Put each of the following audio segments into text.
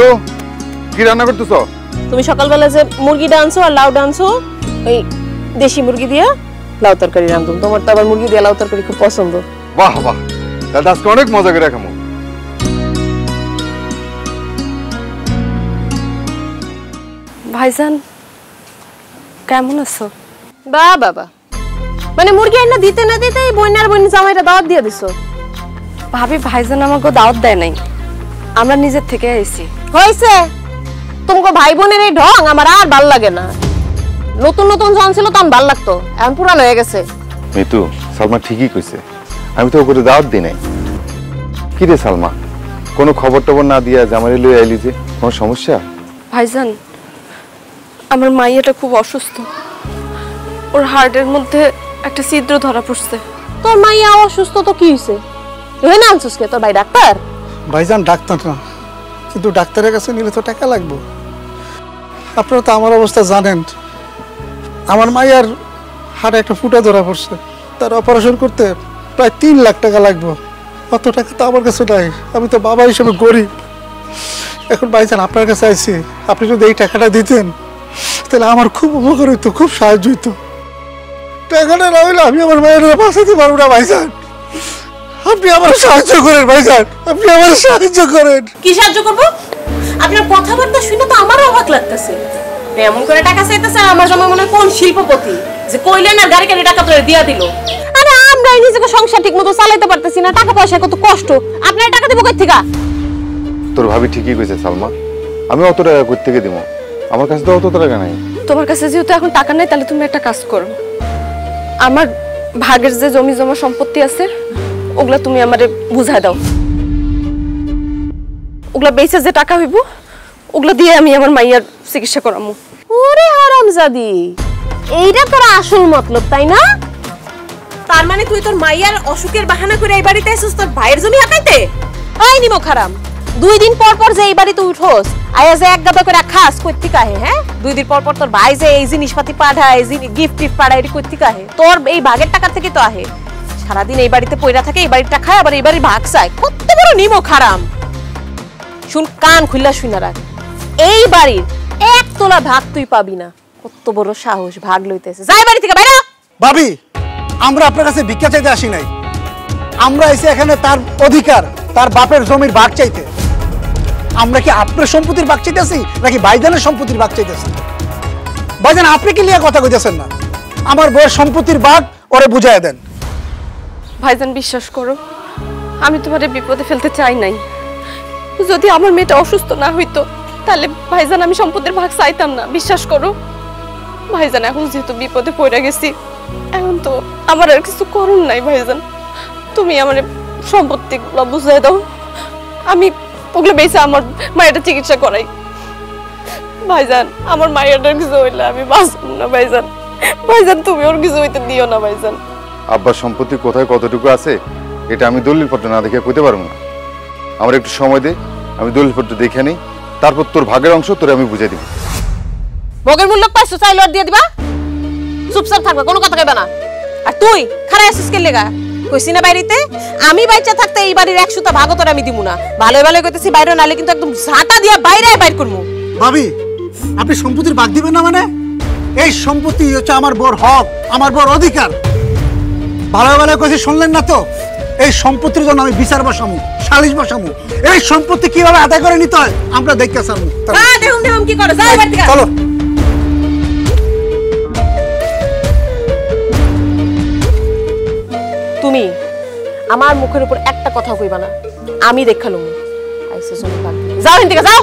মিতু কি রান্না করতেছ? তুমি সকালবেলা যে মুরগিটা আনছো আর লাউ আনছো, ওই দেশি মুরগি দিয়ে লাউ তরকারি রান্ধুম। তোমার তো আবার মুরগি দিয়ে লাউ তরকারি খুব পছন্দ। বাহ বাহ, তাহলে আজকে অনেক মজা করে খামো। ভাইজান কেমন আছো? বাবা, মানে মুরগি আইনা দিতে না দিতে বইনার বইন জামাইটা দাওয়াত দিয়ে দিছো। ভাবি ভাইজান আমাকে দাওয়াত দেয় নাই, আমরা নিজের থেকে আইছি। হয়েছে, তোমাকে ভাই বোনের এই ঢং আমার আর ভাল লাগে না। নতুন নতুন জন ছিল তখন ভাল লাগতো, এখন পুরানো হয়ে গেছে। মিতু, সালমা ঠিকই কইছে, আমি তো ওকে দাওয়াত দিই নাই। কি রে সালমা, কোনো খবর টবর না দিয়া জামাই লই আইলি যে, কোনো সমস্যা? ভাইজান আমার মাইয়াটা খুব অসুস্থ, ওর হার্টের মধ্যে একটা ছিদ্র ধরা পড়ছে। তোর মাইয়া অসুস্থ তো কি হয়েছে? তুই না আনছিস কে? তোর ভাই ডাক্তার? ভাইজান ডাক্তার না, কিন্তু ডাক্তারের কাছে নিলে তো টাকা লাগবে। আপনারা তো আমার অবস্থা জানেন, আমার মাইয়ার হাড়ে একটা ফুটা ধরা পড়ছে, তার অপারেশন করতে প্রায় 3 লাখ টাকা লাগবে। অত টাকা তো আমার কাছে নাই, আমি তো বাবা হিসেবে গরিব। এখন ভাইজান আপনার কাছে আইছি, আপনি যদি এই টাকাটা দিতেন তাহলে আমার খুব উপকার হইতো, খুব সাহায্য হইতো। টাকাটা না হইলে আমি আমার মায়ের বাঁচাতে পারবো না ভাইজান। আপনি আমার সাহায্য করেন ভাইজান, আপনি আমার সাহায্য করেন। কি সাহায্য করবো? আপনার কথাবার্তা শুনে তো আমারও অবাক লাগতেছে। এমন করে টাকা চাইতেছে, আমার সময় মনে হয় কোন শিল্পপতি যে কইলেন আর গাড়ি গাড়ি টাকা তোরে দিয়া দিল। আরে আমরা নিজেকে সংসার ঠিক মতো চালাইতে পারতেছি না, টাকা পয়সা কত কষ্ট, আপনার টাকা দেবো কই থেকে? তোর ভাবি ঠিকই কইছে সালমা, আমি অত টাকা কই থেকে দিব? আমার কাছে তো অত টাকা নাই। তোমার কাছে যেহেতু এখন টাকা নাই, তাহলে তুমি একটা কাজ করো, আমার ভাগের যে জমি জমা সম্পত্তি আছে ওগুলা তুমি আমারে বুঝায় দাও। ওগুলা বেচে যে টাকা হইব ওগুলা দিয়ে আমি আমার মাইয়ার চিকিৎসা করামু। ওরে হারামজাদি, এইটা তোর আসল মতলব তাই না? তার মানে তুই তোর মাইয়ার অসুখের বাহানা করে এই বাড়িতে এসেছিস তোর ভাইয়ের জমি হাঁকাইতে? এই নিমো খারাম, 2 দিন পর পর যে এই বাড়িতে উঠোস, আয়া যে এক গাদা করে খাস কইতে কাহে? হ্যাঁ, 2 দিন পর পর তোর ভাই যে এই জিনিসপাতি পাঠায়, এই গিফট টিফট পাঠায়, এটা কইতে কাহে? তোর এই ভাগের টাকা থেকে তো আহে। সারাদিন এই বাড়িতে পয়রা থাকে, এই বাড়িটা খায়, আবার এই বাড়ির ভাগ চায়। কত বড় নিমো খারাম! শুন, কান খুললা শুনা রাখ, এই বাড়ির 1 তোলা ভাগ তুই পাবি না। কত বড় সাহস, ভাগ লইতেছে। যাই বাড়ি থেকে বাইরে। ভাবি, আমরা আপনার কাছে ভিক্ষা চাইতে আসি নাই, আমরা এসে এখানে তার অধিকার, তার বাপের জমির ভাগ চাইতে। আমরা কি আপনার সম্পত্তির ভাগ চাইতেছি নাকি ভাইজানের সম্পত্তির ভাগ চাইতেছি? ভাইজান আপনি কি লিয়া কথা কইতেছেন না? আমার বউয়ের সম্পত্তির ভাগ ওরে বুঝাইয়া দেন। ভাইজান বিশ্বাস করো, আমি তোমারে বিপদে ফেলতে চাই নাই। যদি আমার মেয়েটা অসুস্থ না হইতো তাহলে ভাইজান আমি সম্পত্তির ভাগ চাইতাম না, বিশ্বাস করো। ভাইজান এখন যেহেতু বিপদে পড়ে গেছি, এখন তো আমার আর কিছু করুন নাই। ভাইজান তুমি আমার সম্পত্তিগুলো বুঝাই দাও, আমি ওগুলো বেঁচে আমার মায়েরটা চিকিৎসা করাই। ভাইজান আমার মায়েরটার কিছু হইলে আমি বাঁচব না ভাইজান। ভাইজান তুমি ওর কিছু হইতে দিও না ভাইজান। আব্বার সম্পত্তি কোথায় কতটুকু আছে এটা আমি দলিলপত্র না দেখে কইতে পারবো না। আমার একটু সময় দে, আমি দলিলপত্র দেখে নিই, তারপর তোর ভাগের অংশ তোরে আমি বুঝাই দিব। ভোগের মূল্য পাইছো, চাইলে আর দিয়ে দিবা? চুপচাপ থাকবা, কোনো কথা কইবা না। আর তুই খারাপ আসিস কে লেগা? কইছি না বাইরেতে আমি বাইচা থাকতে এই বাড়ির 100টা ভাগও তোর আমি দিমু না। ভালো ভালো কইতেছি, বাইরে নালে কিন্তু একদম ঝাঁটা দিয়া বাইরে বাইর করমু। ভাবি, আপনি সম্পত্তির ভাগ দিবেন না মানে? এই সম্পত্তি হচ্ছে আমার বড় হক, আমার বড় অধিকার। ভালো ভালো কইছি, শুনলেন না তো? এই সম্পত্তির জন্য আমি বিচার বসামু, সালিশ বসামু। এই সম্পত্তি কিভাবে আদায় করে নিতে হয় আমরা দেখতে চামু। হ্যাঁ, দেখুন দেখুন কি করে। যাই বাড়ি থেকে। চলো। তুমি আমার মুখের উপর একটা কথা কইবা না, আমি দেখালুম। আইসে জমি ভাগ দিতে। যাও এখান থেকে, যাও।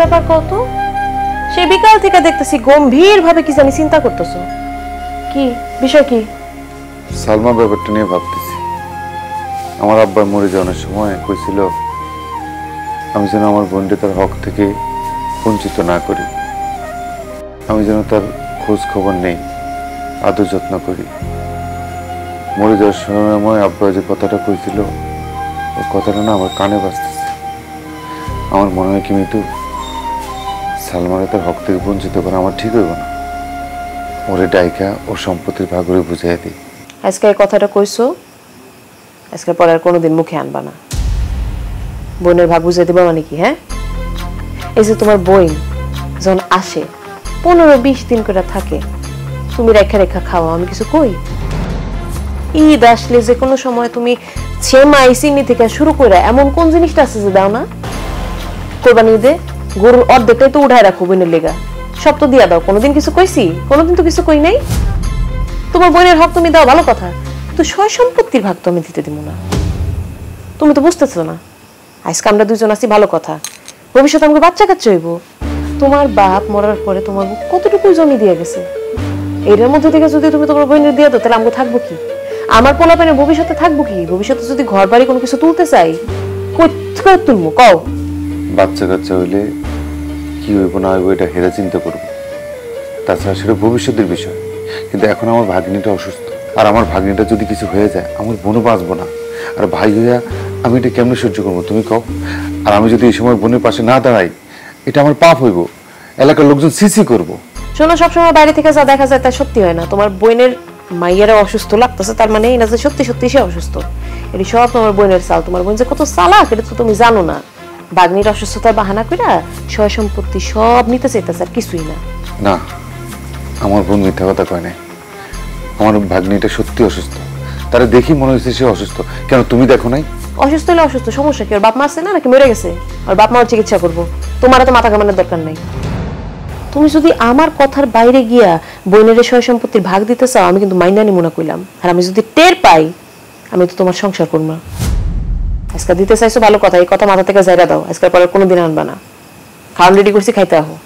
ব্যাপার কত? সে বিকাল থেকে দেখতেছি গম্ভীর ভাবে কি জানি চিন্তা করতেছো। কি বিষয়? কি? সালমা ব্যাপারটা নিয়ে ভাবতেছি। আমার আব্বা মরে যাওয়ার সময় কইছিল আমি যেন আমার বোনকে তার হক থেকে বঞ্চিত না করি। আমি যেন তার খোঁজ খবর নেই, আদর যত্ন করি। মরে যাওয়ার সময় আব্বা যে কথাটা কইছিল, ওই কথাটা না আমার কানে বাজতেছে। আমার মনে হয় কি মিতু, সালমানের তার হক থেকে বঞ্চিত করা আমার ঠিক হইব না। ওরে ডাইকা ও সম্পত্তির ভাগ করে বুঝাই দিই। আজকে এই কথাটা কইছো, আজকে পরে আর কোনোদিন মুখে আনবা না। বোনের ভাগ বুঝাই দিবা মানে কি? হ্যাঁ, এই যে তোমার বোন যখন আসে 15-20 দিন করে থাকে, তুমি রেখা রেখা খাওয়া, আমি কিছু কই? ঈদ আসলে যে কোনো সময় তুমি ছেমাই চিনি থেকে শুরু করে এমন কোন জিনিসটা আছে যে দাও না? কোরবানি ঈদে গরুর অর্ধেকটাই তো উঠায় রাখো বোনের লেগা, সব তো দিয়া দাও। কোনোদিন কিছু কইছি? কোনোদিন তো কিছু কই নাই। তোমার বোনের হক তুমি দাও, ভালো কথা, তো সয় সম্পত্তির ভাগ তো আমি দিতে দিব না। তুমি তো বুঝতেছো না, আজকে আমরা দুজন আছি, ভালো কথা, ভবিষ্যতে আমাকে বাচ্চা কাচ্চা হইব। তোমার বাপ মরার পরে তোমার কতটুকু জমি দিয়ে গেছে, এটার মধ্যে থেকে যদি তুমি তোমার বোনের দিয়ে দাও, তাহলে আমাকে থাকবো কি? আমার পোলাপানের ভবিষ্যতে থাকবো কি? ভবিষ্যতে যদি ঘর বাড়ি কোনো কিছু তুলতে চাই, কই তুলবো কও? বাচ্চা কাচ্চা হইলে কি হইব না হইব এটা হেরা চিন্তা করবো, তাছাড়া সেটা ভবিষ্যতের বিষয়। কিন্তু এখন আমার ভাগ্নিটা অসুস্থ, আর আমার ভাগ্নিটা যদি কিছু হয়ে যায়, আমার বোনও বাঁচবো না। আর ভাই হইয়া আমি এটা কেমনে সহ্য করবো তুমি কও? আর আমি যদি এই সময় বোনের পাশে না দাঁড়াই, এটা আমার পাপ হইব, এলাকার লোকজন সিসি করবো। শোনো, সবসময় বাইরে থেকে যা দেখা যায় তা সত্যি হয় না। তোমার বোনের মাইয়ারা অসুস্থ লাগতেছে, তার মানে এই না যে সত্যি সত্যি সে অসুস্থ। এটি সব তোমার বোনের চাল। তোমার বোন যে কত চালাক এটা তো তুমি জানো না। ভাগ্নির অসুস্থতার বাহানা কইরা সয় সম্পত্তি সব নিতে চাইতেছে, আর কিছুই না। না, আমার বোন মিথ্যা কথা কয় নাই। আমার ভাগ্নিটা সত্যি অসুস্থ, তারা দেখি মনে হয়েছে সে অসুস্থ। কেন তুমি দেখো নাই? অসুস্থ হলে অসুস্থ, সমস্যা কি? ওর বাপ মা আছে না, নাকি মরে গেছে? আর বাপ মাও চিকিৎসা করবো, তোমার তো মাথা কামানোর দরকার নাই। তুমি যদি আমার কথার বাইরে গিয়া বোনের সয় সম্পত্তির ভাগ দিতে চাও, আমি কিন্তু মাইনা নিমুনা কইলাম। আর আমি যদি টের পাই, আমি তো তোমার সংসার করবো না। আজকে দিতে চাইছো, ভালো কথা, এই কথা মাথা থেকে জায়গা দাও। আজকের পরে কোনোদিন আনবা না। খাওয়ান রেডি করছি, খাইতে আহো।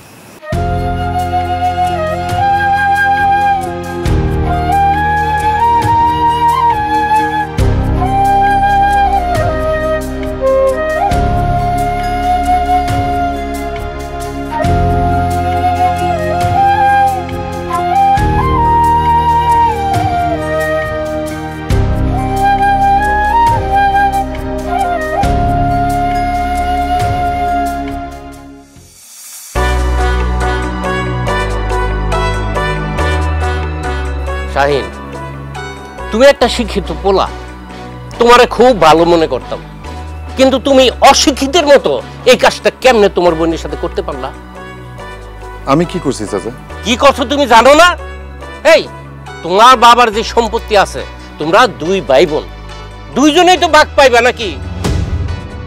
শাহিন, তুমি একটা শিক্ষিত পোলা, তোমারে খুব ভালো মনে করতাম, কিন্তু তুমি অশিক্ষিতের মতো এই কাজটা কেমনে তোমার বোনের সাথে করতে পারলা? আমি কি করছি চাচা? কি করছো তুমি জানো না? এই তোমার বাবার যে সম্পত্তি আছে, তোমরা দুই ভাই বোন, দুইজনেই তো ভাগ পাইবা নাকি?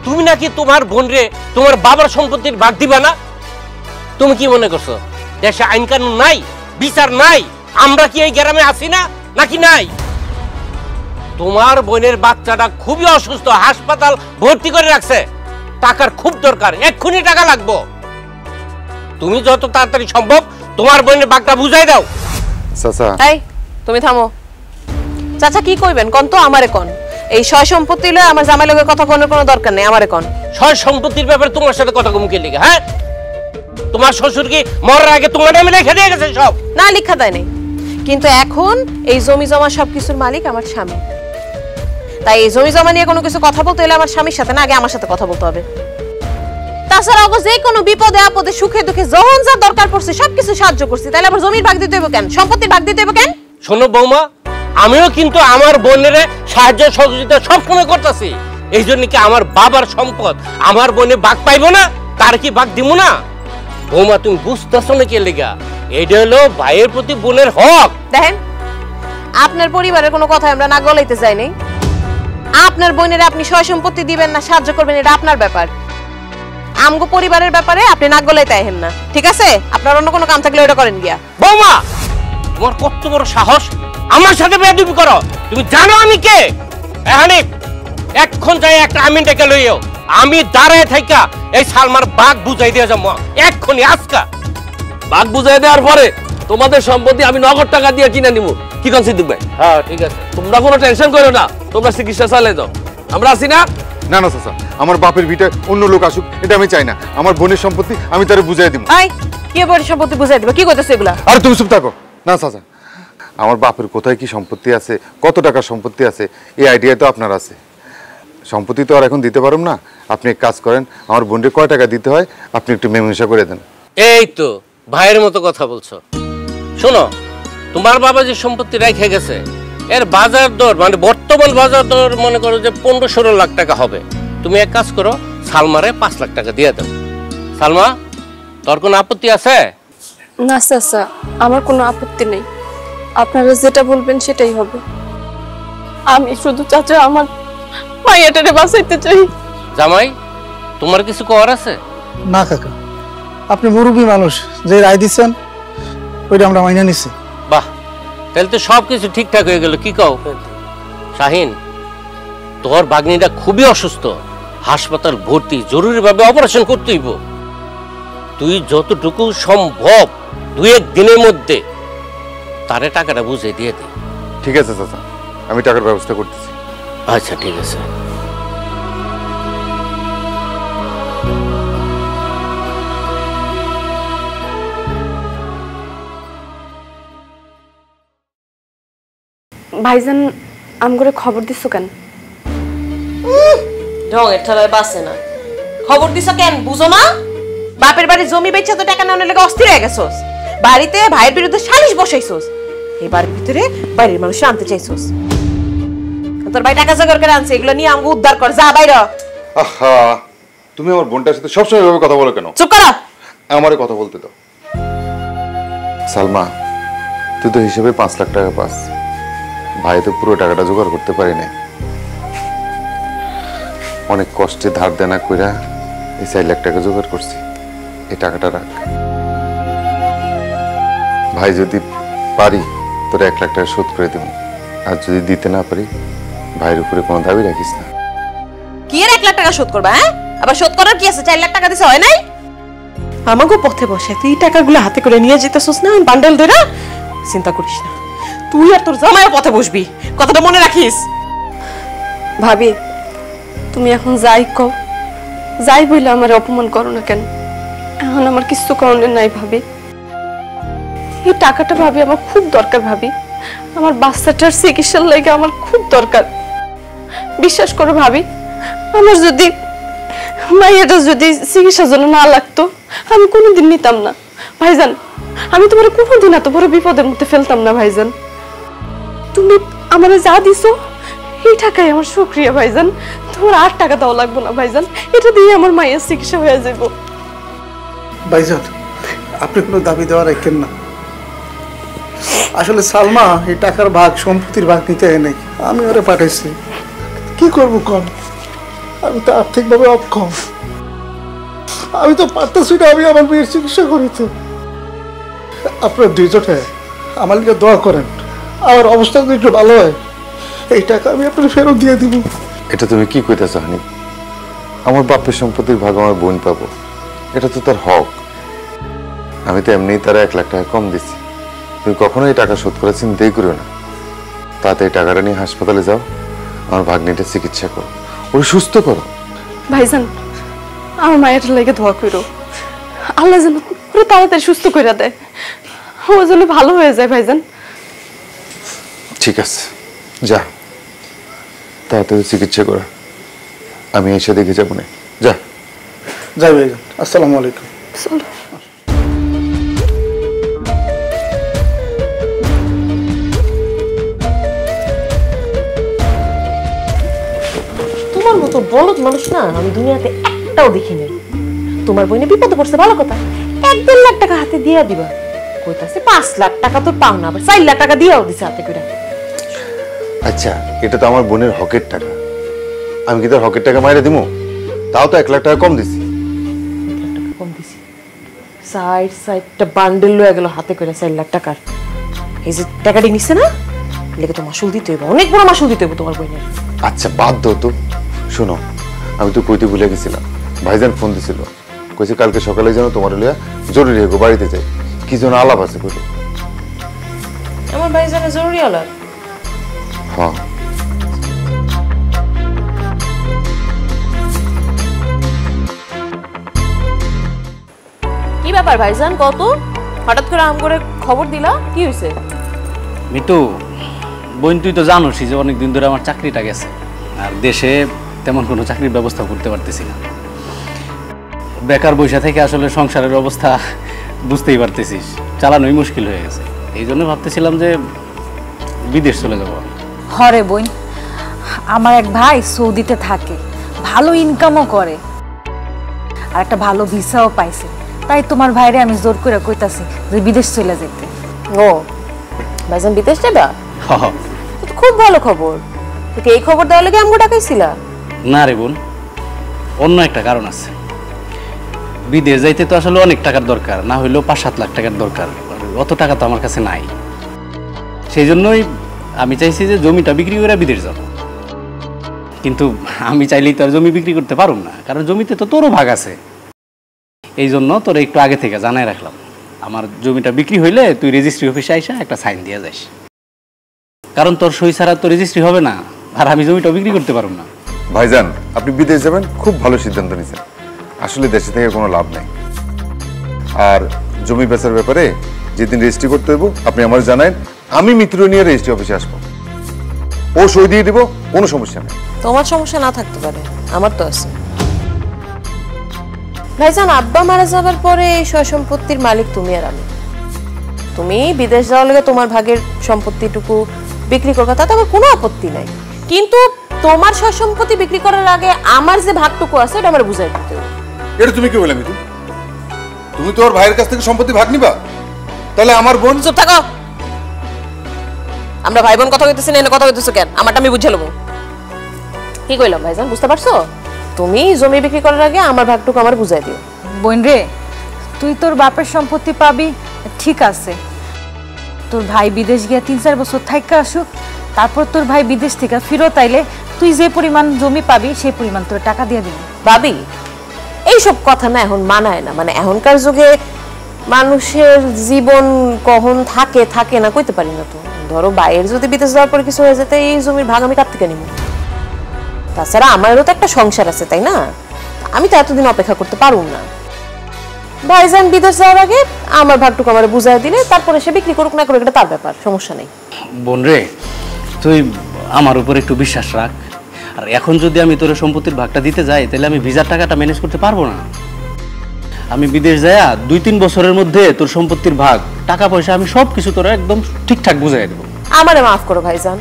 তুমি নাকি তোমার বোনরে তোমার বাবার সম্পত্তির ভাগ দিবা না? তুমি কি মনে করছো দেশে আইন কানুন নাই, বিচার নাই? আমরা কি এই গ্রামে আছি না, নাকি নাই? তোমার বোনের বাচ্চাটা খুবই অসুস্থ, হাসপাতাল ভর্তি করে রাখছে, টাকার খুব দরকার, এক্ষুনি টাকা লাগবে। তুমি যত তাড়াতাড়ি সম্ভব তোমার বোনের বাঘটা বুঝাই দাও। চাচা, এই তুমি থামো। চাচা কি কইবেন কোন তো? আমারে কোন। এই সয় সম্পত্তি লয়ে আমার জামাই লগে কথা কোনের কোনো দরকার নেই, আমারে কোন। সয় সম্পত্তির ব্যাপারে তোমার সাথে কথা কমকে লিখে? হ্যাঁ, তোমার শ্বশুর কি মরার আগে তোমার নামে লিখে দিয়ে গেছে সব? না, লিখা দেয় নাই, কিন্তু এখন এই জমি জমা সবকিছুর মালিক আমার স্বামী। তাই এই জমি জমা নিয়ে কোনো কিছু কথা বলতে হলে আমার স্বামীর সাথে না, আগে আমার সাথে কথা বলতে হবে। তাছাড়া ওগো যে কোনো বিপদে আপদে সুখে দুঃখে যখন যা দরকার পড়ছে সবকিছু সাহায্য করছি, তাহলে আবার জমির ভাগ দিতে হবে কেন? সম্পত্তির ভাগ দিতে হবে কেন? শোনো বৌমা, আমিও কিন্তু আমার বোনের সাহায্য সহযোগিতা সবসময় করতেছি। এই জন্য কি আমার বাবার সম্পদ আমার বোনে ভাগ পাইবো না? তার কি ভাগ দিব না? বৌমা তুমি বুঝতেছো না কে লেগা? এটা হলো ভাইয়ের প্রতি বোনের হক। দেখেন, আপনার পরিবারের কোনো কথা আমরা না গলাইতে চাই নাই। আপনার বোনের আপনি সয় সম্পত্তি দিবেন না সাহায্য করবেন, এটা আপনার ব্যাপার। আমগো পরিবারের ব্যাপারে আপনি নাক গলাইতে আইহেন না, ঠিক আছে? আপনার অন্য কোনো কাম থাকলে ওটা করেন গিয়া। বৌমা, তোমার কত বড় সাহস আমার সাথে বেয়াদবি করো? তুমি জানো আমি কে? এখানে এখন যাই একটা আমিনটাকে লইও, আমি দাঁড়ায় থাইকা এই সালমার বাঘ বুঝাই দিয়ে যাবো এক্ষুনি আজকা। বাঘ বুঝাই দেওয়ার পরে তোমাদের সম্পত্তি আমি নগদ টাকা দিয়ে কিনে নিব। কি কোন সিদ্দিক ভাই? হ্যাঁ ঠিক আছে, তোমরা কোনো টেনশন করো না, তোমরা চিকিৎসা চালিয়ে যাও, আমরা আছি না? না না চাচা, আমার বাপের ভিটায় অন্য লোক আসুক এটা আমি চাই না। আমার বোনের সম্পত্তি আমি তারে বুঝাই দিব। এই কি বড় সম্পত্তি বুঝাই দিবা কি কইতেছ এগুলা আরে তুমি চুপ থাকো না চাচা, আমার বাপের কোথায় কি সম্পত্তি আছে, কত টাকা সম্পত্তি আছে, এই আইডিয়া তো আপনার আছে। সম্পত্তি তো আর এখন দিতে পারুম না, আপনি এক কাজ করেন, আমার বোনকে কয় টাকা দিতে হয় আপনি একটু মীমাংসা করে দেন। এই তো ভাইয়ের মতো কথা বলছো। শোনো, তোমার বাবা যে সম্পত্তি রেখে গেছে এর বাজার দর মানে বর্তমান বাজার দর মনে করো যে 15-16 লাখ টাকা হবে। তুমি এক কাজ করো, সালমারে 5 লাখ টাকা দিয়ে দাও। সালমা, তোর কোনো আপত্তি আছে? না চাচা, আমার কোনো আপত্তি নেই, আপনারা যেটা বলবেন সেটাই হবে। আমি শুধু চাচা আমার মাইয়াটারে বাঁচাইতে চাই। জামাই, তোমার কিছু করার আছে? না কাকা, আপনি মুরব্বী মানুষ, যে রায় দিচ্ছেন ওইটা আমরা মাইনা নিছি। বাহ, তাহলে তো সব কিছু ঠিকঠাক হয়ে গেল। কি কও শাহিন, তোর বাগনিটা খুবই অসুস্থ, হাসপাতাল ভর্তি, জরুরিভাবে অপারেশন করতে হইব। তুই যতটুকু সম্ভব 2-1 দিনের মধ্যে তারে টাকাটা বুঝে দিয়ে দে। ঠিক আছে চাচা, আমি টাকার ব্যবস্থা করতেছি। আচ্ছা ঠিক আছে। ভাইজান আমগরে খবর দিছো কেন? ঢঙের ঠেলায় বাসে না। খবর দিছ কেন বুঝো না? বাপের বাড়ি জমি বেচা তো টাকা নেওয়ার লেগে অস্থির হয়ে গেছস, বাড়িতে ভাইয়ের বিরুদ্ধে সালিশ বসাইছস, এই বাড়ির ভিতরে বাইরের মানুষ আনতে চাইছস। তোর ভাই টাকা জোগাড় করে আনছে, এগুলো নিয়ে আমাকে উদ্ধার কর, যা বাইরে। আহা, তুমি আমার বোনটার সাথে সবসময় এভাবে কথা বলো কেন? চুপ করো। আমারে কথা বলতে দাও। সালমা, তুই তো হিসেবে 5 লাখ টাকা পাস, ভাই তো পুরো টাকাটা জোগাড় করতে পারি নাই। অনেক কষ্টে ধার দেনা কইরা এই 4 লাখ টাকা জোগাড় করছি, এই টাকাটা রাখ। ভাই যদি পারি তোর 1 লাখ টাকা শোধ করে দেব, আর যদি দিতে না পারি ভাইয়ের উপরে কোনো দাবি রাখিস না। কি এর 1 লাখ টাকা শোধ করবা? হ্যাঁ, আবার শোধ করার কি আছে? 4 লাখ টাকা দিছে হয় নাই? আমাকে পথে বসে তুই টাকাগুলো হাতে করে নিয়ে যেতেছস না বান্ডেল ধরে। চিন্তা করিস না, তুই আর তোর জামাইও পথে বসবি, কথাটা মনে রাখিস। ভাবি, তুমি এখন যাই কও, যাই বইলে আমার অপমান করো না কেন, এখন আমার কিছু করণের নাই ভাবি। এই টাকাটা ভাবি আমার খুব দরকার ভাবি, আমার বাচ্চাটার চিকিৎসার লাগে আমার খুব দরকার। বিশ্বাস করো ভাবি, আমার যদি মাইয়াটা যদি চিকিৎসার জন্য না লাগতো আমি কোনোদিন নিতাম না ভাইজান। আমি তোমার কোনোদিন এত বড় বিপদের মধ্যে ফেলতাম না ভাইজান। তুমি আমার যা দিছো এই টাকাই আমার শুকরিয়া ভাইজান। তোমার আর টাকা দেওয়া লাগবে না ভাইজান, এটা দিয়ে আমার মায়ের চিকিৎসা হয়ে যাব। ভাইজান, আপনি কোনো দাবি দেওয়া রাখেন না। আসলে সালমা এই টাকার ভাগ, সম্পত্তির ভাগ নিতে নেই, আমি ওরে পাঠাইছি। কি করবো কম, আমি তো আর্থিকভাবে অক্ষম, আমি তো পারতেছি না আমি আমার মেয়ের চিকিৎসা করিতে। আপনার দুইজনে আমার লিগে দোয়া করেন, আমার অবস্থা যদি একটু ভালো হয় এই টাকা আমি আপনার ফেরত দিয়ে দিব। এটা তুমি কি কইতেছ হানি? আমার বাপের সম্পত্তির ভাগ আমার বোন পাবো, এটা তো তার হক। আমি তো এমনি তারা 1 লাখ টাকা কম দিচ্ছি, তুমি কখনো এই টাকা শোধ করার চিন্তাই করো না। তাতে এই টাকাটা নিয়ে হাসপাতালে যাও, আমার ভাগ্নিটা চিকিৎসা করো, ওরে সুস্থ করো। ভাইজান, আমার মায়ের লেগে দোয়া করো, আল্লাহ যেন পুরো তাড়াতাড়ি সুস্থ করে দেয়, ও যেন ভালো হয়ে যায় ভাইজান। ঠিক আছে, যা তাড়াতাড়ি চিকিৎসা করা, আমি এসে দেখে যাবো না। যা যাই ভাইজান, আসসালামু আলাইকুম। চলো। তোমার মতো বলদ মানুষ না আমি দুনিয়াতে একটাও দেখিনি। তোমার বোনে বিপদে পড়ছে ভালো কথা, 1-1.5 লাখ টাকা হাতে দিয়ে দিবা, কইতাছে 5 লাখ টাকা তো পাও না, আবার 4 লাখ টাকা দিয়েও দিছে হাতে করে। আচ্ছা, এটা তো আমার বোনের হকের টাকা, আমি কি তার হকের টাকা মাইরে দিমু? তাও তো 1 লাখ টাকা কম দিছি। 1 লাখ টাকা কম দিছি, সাইডটা বান্ডেল লয়ে গেল হাতে করে 4 লাখ টাকার। এই যে টাকাটি নিছে না, লেগে তো মাসুল দিতে হইব, অনেক বড় মাসুল দিতে হইব তোমার বোনের। আচ্ছা বাদ দাও তো। শোনো, আমি তো কইতে ভুলে গেছিলাম, ভাইজান ফোন দিছিল, কইছে কালকে সকালে যেন তোমার লিয়া জরুরি হইব, বাড়িতে যাই, কি যেন আলাপ আছে কইলো। আমার ভাইজানের জরুরি আলাপ? হ্যাঁ। কি ব্যাপার ভাইজান, কত হঠাৎ করে আম করে খবর দিলা, কি হয়েছে? মিতু বোন, তুই তো জানোসই যে অনেকদিন ধরে আমার চাকরিটা গেছে, আর দেশে তেমন কোনো চাকরির ব্যবস্থা করতে পারতেছি না। বেকার বৈশা থেকে আসলে সংসারের অবস্থা বুঝতেই পারতেছিস, চালানোই মুশকিল হয়ে গেছে। এই জন্য ভাবতেছিলাম যে বিদেশ চলে যাবো। হরে বোন, আমার এক ভাই সৌদিতে থাকে, ভালো ইনকামও করে আর একটা ভালো ভিসাও পাইছে। তাই তোমার ভাইরে আমি জোর করে কইতাছি যে বিদেশ চলে যেতে। ও ভাইজান বিদেশ যাবা? হ। তো খুব ভালো খবর। তোকে এই খবর দেওয়ার লাগে আমগো ডাকাইছিলা? না রে বোন, অন্য একটা কারণ আছে। বিদেশ যাইতে তো আসলে অনেক টাকার দরকার, না হইলেও 5-7 লাখ টাকার দরকার। অত টাকা তো আমার কাছে নাই। সেই জন্যই আমি চাইছি যে জমিটা বিক্রি করে বিদেশ যাব। কিন্তু আমি চাইলেই তো আর জমি বিক্রি করতে পারুম না, কারণ জমিতে তো তোরও ভাগ আছে। এই জন্য তোর একটু আগে থেকে জানাই রাখলাম, আমার জমিটা বিক্রি হইলে তুই রেজিস্ট্রি অফিসে আইসা একটা সাইন দিয়ে যাস, কারণ তোর সই ছাড়া তো রেজিস্ট্রি হবে না, আর আমি জমিটা বিক্রি করতে পারুম না। ভাইজান, আপনি বিদেশ যাবেন, খুব ভালো সিদ্ধান্ত নিয়েছেন। আসলে দেশে থেকে কোনো লাভ নাই। আর জমি বেচার ব্যাপারে যেদিন রেজিস্ট্রি করতে হইব আপনি আমার জানান, আমি মিত্র নিয়ে রেজিস্ট্রি অফিসে আসবো, ও সই দিয়ে দিব, কোনো সমস্যা নেই। তোমার সমস্যা না থাকতে পারে, আমার তো আছে। ভাইজান, আব্বা মারা যাবার পরে এই সয় সম্পত্তির মালিক তুমি আর আমি। তুমি বিদেশ যাওয়ার লাগে তোমার ভাগের সম্পত্তিটুকু বিক্রি করবা, তাতে আমার কোনো আপত্তি নাই। কিন্তু তোমার সয় সম্পত্তি বিক্রি করার আগে আমার যে ভাগটুকু আছে এটা আমার বুঝাই দিতে হবে। এটা তুমি কি বলে মিতু? তুমি তো ওর ভাইয়ের কাছ থেকে সম্পত্তি ভাগ নিবা, তাহলে আমার বোন। চুপ থাকো। আমরা ভাই বোন কথা কইতেছি না, এনে কথা কইতেছো কেন? আমারটা আমি বুঝে লব। কি কইলাম ভাইজান, বুঝতে পারছো? তুমি জমি বিক্রি করার আগে আমার ভাগটুকু আমার বুঝাই দিও। বোন রে, তুই তোর বাপের সম্পত্তি পাবি, ঠিক আছে। তোর ভাই বিদেশ গিয়ে 3-4 বছর থাইকা আসুক, তারপর তোর ভাই বিদেশ থেকে ফিরত আইলে তুই যে পরিমাণ জমি পাবি সেই পরিমাণ তোর টাকা দিয়ে দিবি। ভাবি, এইসব কথা না এখন মানায় না। মানে এখনকার যুগে মানুষের জীবন কখন থাকে থাকে না কইতে পারি না। তো ধরো বাইরের যদি বিদেশ যাওয়ার পরে কিছু হয়ে যেতে, এই জমির ভাগ আমি কার থেকে নিব? তাছাড়া আমারও তো একটা সংসার আছে, তাই না? আমি তো এতদিন অপেক্ষা করতে পারুম না। ভাইজান বিদেশ যাওয়ার আগে আমার ভাগটুকু আমার বুঝাই দিলে তারপরে সে বিক্রি করুক না করুক এটা তার ব্যাপার, সমস্যা নেই। বোন রে, তুই আমার উপর একটু বিশ্বাস রাখ। আর এখন যদি আমি তোর সম্পত্তির ভাগটা দিতে যাই, তাহলে আমি ভিসার টাকাটা ম্যানেজ করতে পারবো না। আমি বিদেশ যাইয়া 2-3 বছরের মধ্যে তোর সম্পত্তির ভাগ, টাকা পয়সা আমি সব কিছু তোরা একদম ঠিকঠাক বুঝাই দেবো। আমারে মাফ করো ভাইজান,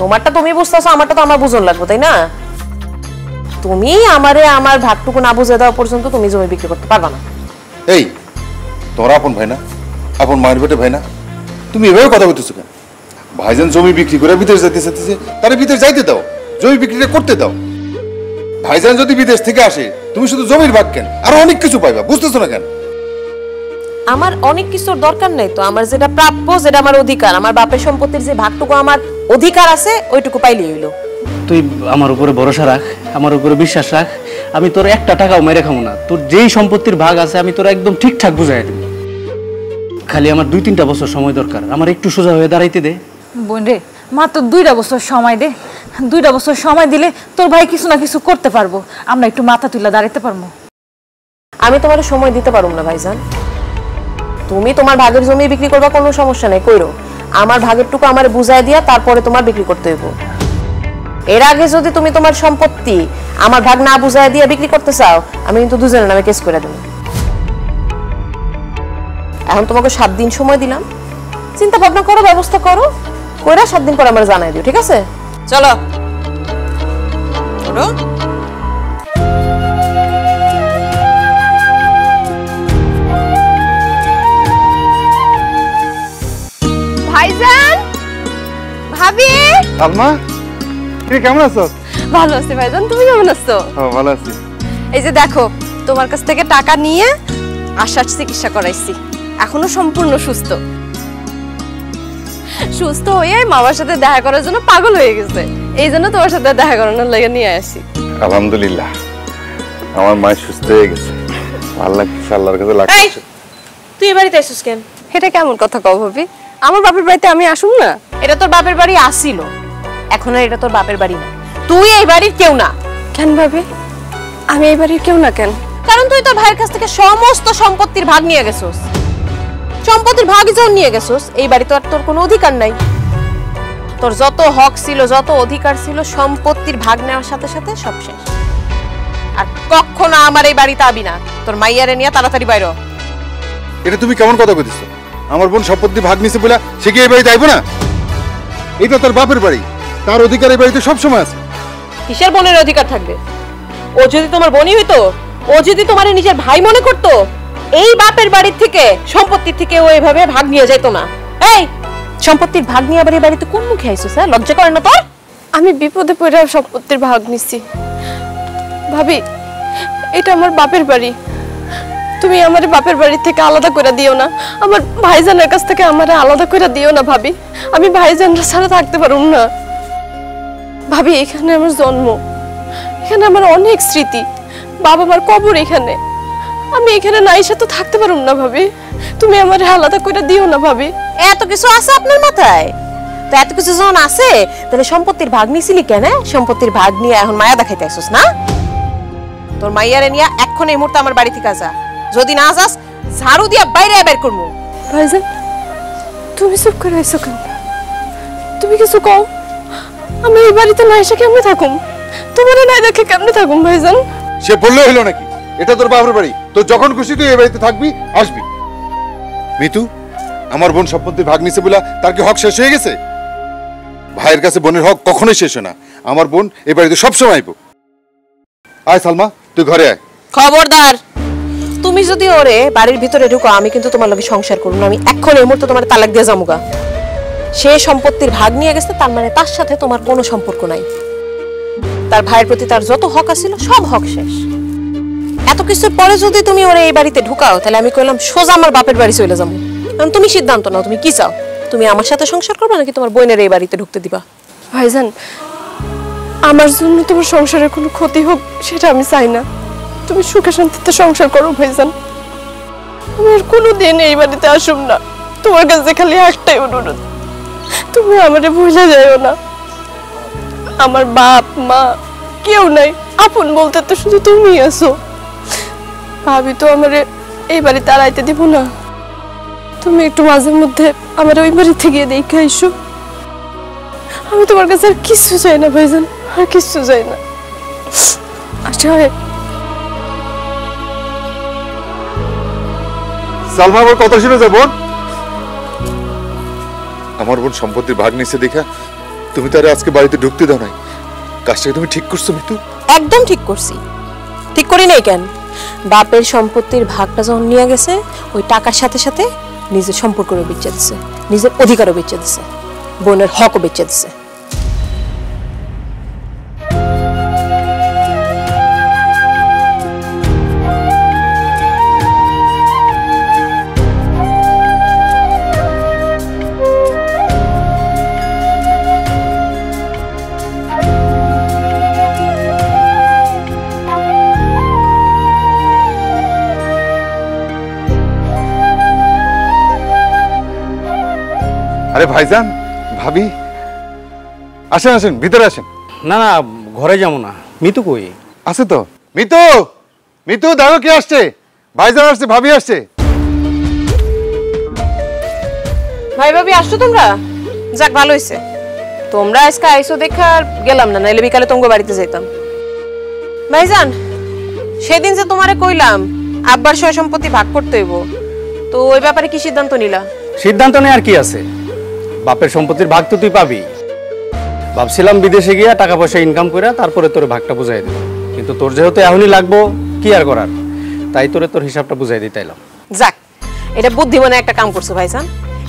তোমারটা তুমি বুঝতেছো, আমারটা তো আমার বুঝন লাগবে, তাই না? তুমি আমারে আমার ভাগটুকু না বুঝে দেওয়া পর্যন্ত তুমি জমি বিক্রি করতে পারবা না। এই তোরা আপন ভাই না, আপন মায়ের বেটে ভাই না, তুমি এভাবে কথা বলতেছো কেন? ভাইজান জমি বিক্রি করে বিদেশ যাইতে চাইতেছে, তারে বিদেশ যাইতে দাও, জমি বিক্রিটা করতে দাও। ভাইজান যদি বিদেশ থেকে আসে, তুমি শুধু জমির ভাগ কেন, আরো অনেক কিছু পাইবা, বুঝতেছো না কেন? আমার অনেক কিছুর দরকার নেই তো। আমার যেটা প্রাপ্য, যেটা আমার অধিকার, আমার বাপের সম্পত্তির যে ভাগটুকু আমার অধিকার আছে, ওইটুকু পাইলেই হইলো। তুই আমার উপরে ভরসা রাখ, আমার উপরে বিশ্বাস রাখ। আমি তোর একটা টাকাও মেরে খাবো না। তোর যেই সম্পত্তির ভাগ আছে আমি তোর একদম ঠিকঠাক বুঝাই দেবো। খালি আমার 2-3টা বছর সময় দরকার, আমার একটু সোজা হয়ে দাঁড়াইতে দে। বোন রে, মাত্র 2টা বছর সময় দে। 2টা বছর সময় দিলে তোর ভাই কিছু না কিছু করতে পারবো, আমরা একটু মাথা তুলে দাঁড়াইতে পারবো। আমি তোমার সময় দিতে পারুম না ভাইজান। তুমি তোমার ভাগের জমি বিক্রি করবা, কোনো সমস্যা নেই, কইরো। আমার ভাগেরটুকু আমার বুঝাই দিয়া তারপরে তোমার বিক্রি করতে হইব। এর আগে যদি তুমি তোমার সম্পত্তি আমার ভাগ না বুঝাই দিয়া বিক্রি করতে চাও, আমি কিন্তু দুজনের নামে কেস করে দেব। এখন তোমাকে 7 দিন সময় দিলাম, চিন্তা ভাবনা করো, ব্যবস্থা করো, কইরা 7 দিন পর আমার জানাই দিও, ঠিক আছে? চলো ওঠো। ভাইজান, ভাবি। আলমা, তুমি কেমন আছো? ভালো আছি ভাইজান, তুমি কেমন আছো? ভালো আছি। এই যে দেখো, তোমার কাছ থেকে টাকা নিয়ে আশার চিকিৎসা করাইছি, এখনো সম্পূর্ণ সুস্থ। সুস্থ হয়ে মামার সাথে দেখা করার জন্য পাগল হয়ে গেছে, এই জন্য তোমার সাথে দেখা করানোর লাগে নিয়ে আসি। আলহামদুলিল্লাহ, আমার মা সুস্থ হয়ে গেছে, ভালো লাগছে, আল্লাহর কাছে লাগছে। তুই এ বাড়িতে এসেছিস কেন? এটা কেমন কথা কও ভাবি? আমার বাপের বাড়িতে আমি আসুম না? এটা তোর বাপের বাড়ি আসিল, এখন আর এটা তোর বাপের বাড়ি না। তুই এই বাড়ির কেউ না। কেন ভাবি? আমি এই বাড়ির কেউ না কেন? কারণ তুই তোর ভাইয়ের কাছ থেকে সমস্ত সম্পত্তির ভাগ নিয়ে গেছস। সম্পত্তির ভাগ যখন নিয়ে গেছস, এই বাড়িতে আর তোর কোনো অধিকার নাই। তোর যত হক ছিল, যত অধিকার ছিল, সম্পত্তির ভাগ নেওয়ার সাথে সাথে সব শেষ। আর কখনো আমার এই বাড়িতে আবি না। তোর মাইয়ারে নিয়ে তাড়াতাড়ি বাইর হ। এটা তুমি কেমন কথা কইতেছো? আমার বোন সম্পত্তি ভাগ নিছে বলে সে কি এই বাড়িতে আইবো না? এটা তার বাপের বাড়ি, তার অধিকার এই বাড়িতে সবসময় আছে। কিসের বোনের অধিকার থাকবে? ও যদি তোমার বোনই হইতো, ও যদি তোমার নিজের ভাই মনে করতো, এই বাপের বাড়ির থেকে, সম্পত্তির থেকে ও এভাবে ভাগ নিয়ে যেত না। এই সম্পত্তির ভাগ নিয়ে আবার এই বাড়িতে কোন মুখে আইছস? লজ্জা করে না তোর? আমি বিপদে পড়ে সম্পত্তির ভাগ নিছি। ভাবি, এটা আমার বাপের বাড়ি। তুমি আমার বাপের বাড়ি থেকে আলাদা করে দিও না। আমার ভাইজানের কাছ থেকে আমারে আলাদা করে দিও না ভাবি। আমি ভাইজানরা ছাড়া থাকতে পারুম না ভাবি। এখানে আমার জন্ম, এখানে আমার অনেক স্মৃতি, বাবা মার কবর এখানে। আমি এখানে না এসে তো থাকতে পারুম না ভাবি। তুমি আমারে আলাদা করে দিও না ভাবি। এত কিছু আছে আপনার মাথায়? তো এত কিছু যখন আছে, তাহলে সম্পত্তির ভাগ নিছিলি কেন? সম্পত্তির ভাগ নিয়ে এখন মায়া দেখাইতে আসছিস না? তোর মাইয়ারে নিয়ে এখন এই মুহূর্তে আমার বাড়ি থেকে যা। যদি না যাস, ঝাড়ু দিয়া বাইরে বের করবো। ভাইজান, তুমি চুপ করে আইছো কেন? তুমি কিছু কও। আমি এই বাড়িতে না এসে কেমনে থাকুম? তোমার না দেখে কেমনে থাকুম ভাইজান? সে বললে হলো নাকি? এটা তোর বাপের বাড়ি, তো যখন খুশি তুই এই বাড়িতে থাকবি, আসবি। মিতু, আমার বোন সম্পত্তি ভাগ নিছে বলে তার কি হক শেষ হয়ে গেছে? ভাইয়ের কাছে বোনের হক কখনোই শেষ হয় না। আমার বোন এই বাড়িতে সবসময় আইবো। আয় সালমা, তুই ঘরে আয়। খবরদার, তুমি যদি ওরে বাড়ির ভিতরে ঢুকো, আমি কিন্তু তোমার লগে সংসার করব না। আমি এখন এই মুহূর্তে তোমার তালাক দিয়ে যামুগা। সে সম্পত্তির ভাগ নিয়ে গেছে, তার মানে তার সাথে তোমার কোনো সম্পর্ক নাই। তার ভাইয়ের প্রতি তার যত হক আছিল, সব হক শেষ। এত কিছুর পরে যদি তুমি ওরে এই বাড়িতে ঢুকাও, তাহলে আমি কইলাম সোজা আমার বাপের বাড়ি চলে যাবো। কারণ তুমি সিদ্ধান্ত নাও, তুমি কি চাও? তুমি আমার সাথে সংসার করবে নাকি তোমার বোনের এই বাড়িতে ঢুকতে দিবা? ভাইজান, আমার জন্য তোমার সংসারের কোনো ক্ষতি হোক সেটা আমি চাই না। তুমি সুখে শান্তিতে সংসার করো ভাইজান। আমি আর কোনোদিন এই বাড়িতে আসুম না। তোমার কাছে খালি একটাই অনুরোধ, তুমি আমারে ভুলে যাইও না। আমার বাপ মা কেউ নাই, আপন বলতে তো শুধু তুমি আছো। ভাবি তো আমারে এই বাড়িতে আর আইতে দিব না। তুমি একটু মাঝে মধ্যে আমার ওই বাড়িতে গিয়ে দেখে আইসো। আমি তোমার কাছে আর কিছু চাই না ভাইজান, আর কিছু চাই না। আচ্ছা, সালমা, আমার কথা শুনে যা বোন। আমার বোন সম্পত্তির ভাগ নিছে দেখা তুমি তারে আজকে বাড়িতে ঢুকতে দাও নাই। কাজটা তুমি ঠিক করছো মিতু? একদম ঠিক করছি। ঠিক করি নাই কেন? বাপের সম্পত্তির ভাগটা যখন নিয়ে গেছে, ওই টাকার সাথে সাথে নিজের সম্পর্কও বেঁচে দিছে, নিজের অধিকারও বেঁচে দিছে, বোনের হকও বেঁচে দিছে। আরে ভাইজান, ভাবি, আসেন আসেন, ভিতরে আসেন। না না, ঘরে যাবো না। মিতু কই? আছে তো। মিতু, মিতু, দেখো কে আসছে। ভাইজান আসছে, ভাবি আসছে। ভাই ভাবি আসছো তোমরা? যাক, ভালো হয়েছে। তোমরা আজকে আইসো দেখা আর গেলাম না, নাইলে বিকালে তোমাকে বাড়িতে যেতাম। ভাইজান, সেদিন যে তোমারে কইলাম আব্বার সয় সম্পত্তি ভাগ করতে হইব, তো ওই ব্যাপারে কি সিদ্ধান্ত নিলা? সিদ্ধান্ত নেই আর কি আছে, বাপের সম্পত্তির ভাগ তো তুই পাবি। ভাবছিলাম বিদেশে গিয়া টাকা পয়সা ইনকাম করে তারপরে তোর ভাগটা বুঝাই দেব, কিন্তু তোর যেহেতু এখনই লাগবো, কি আর করার, তাই তোরে তোর হিসাবটা বুঝাই দিতে এলাম। যাক, এটা বুদ্ধিমানে একটা কাম করছো ভাইজান।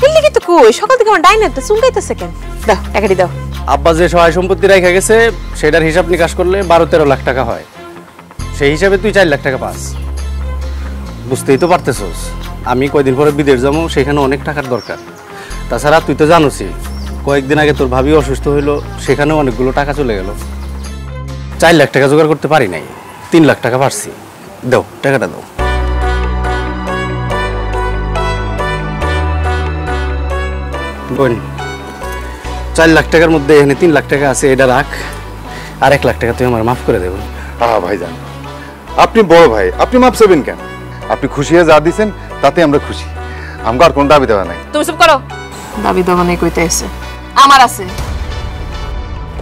এলি কিন্তু কই সকাল থেকে আমার ডাইনারটা চুলকাইতেছে কেন? দাও, টাকাটি দাও। আব্বা যে সহায় সম্পত্তি রেখে গেছে সেটার হিসাব নিকাশ করলে 12-13 লাখ টাকা হয়। সেই হিসাবে তুই 4 লাখ টাকা পাস। বুঝতেই তো পারতেছস, আমি কয়দিন পরে বিদেশ যাবো, সেখানে অনেক টাকার দরকার। তাছাড়া তুই তো জানোসই, কয়েকদিন আগে তোর ভাবি অসুস্থ হইলো, সেখানেও অনেকগুলো টাকা চলে গেল। 4 লাখ টাকা জোগাড় করতে পারি নাই, 3 লাখ টাকা পারছি। দাও, টাকাটা দাও। বোন, 4 লাখ টাকার মধ্যে এখানে 3 লাখ টাকা আছে, এটা রাখ। আর 1 লাখ টাকা তুই আমার মাফ করে দেবেন। ভাইজান, আপনি বড় ভাই, আপনি মাপ চাইবেন কেন? আপনি খুশি হয়ে যা দিছেন তাতে আমরা খুশি। আমার আর কোনো দাবি দেওয়া নাই। তুমি চুপ করো। দাবি দেওয়া নেই কইতে আছে, আমার আছে।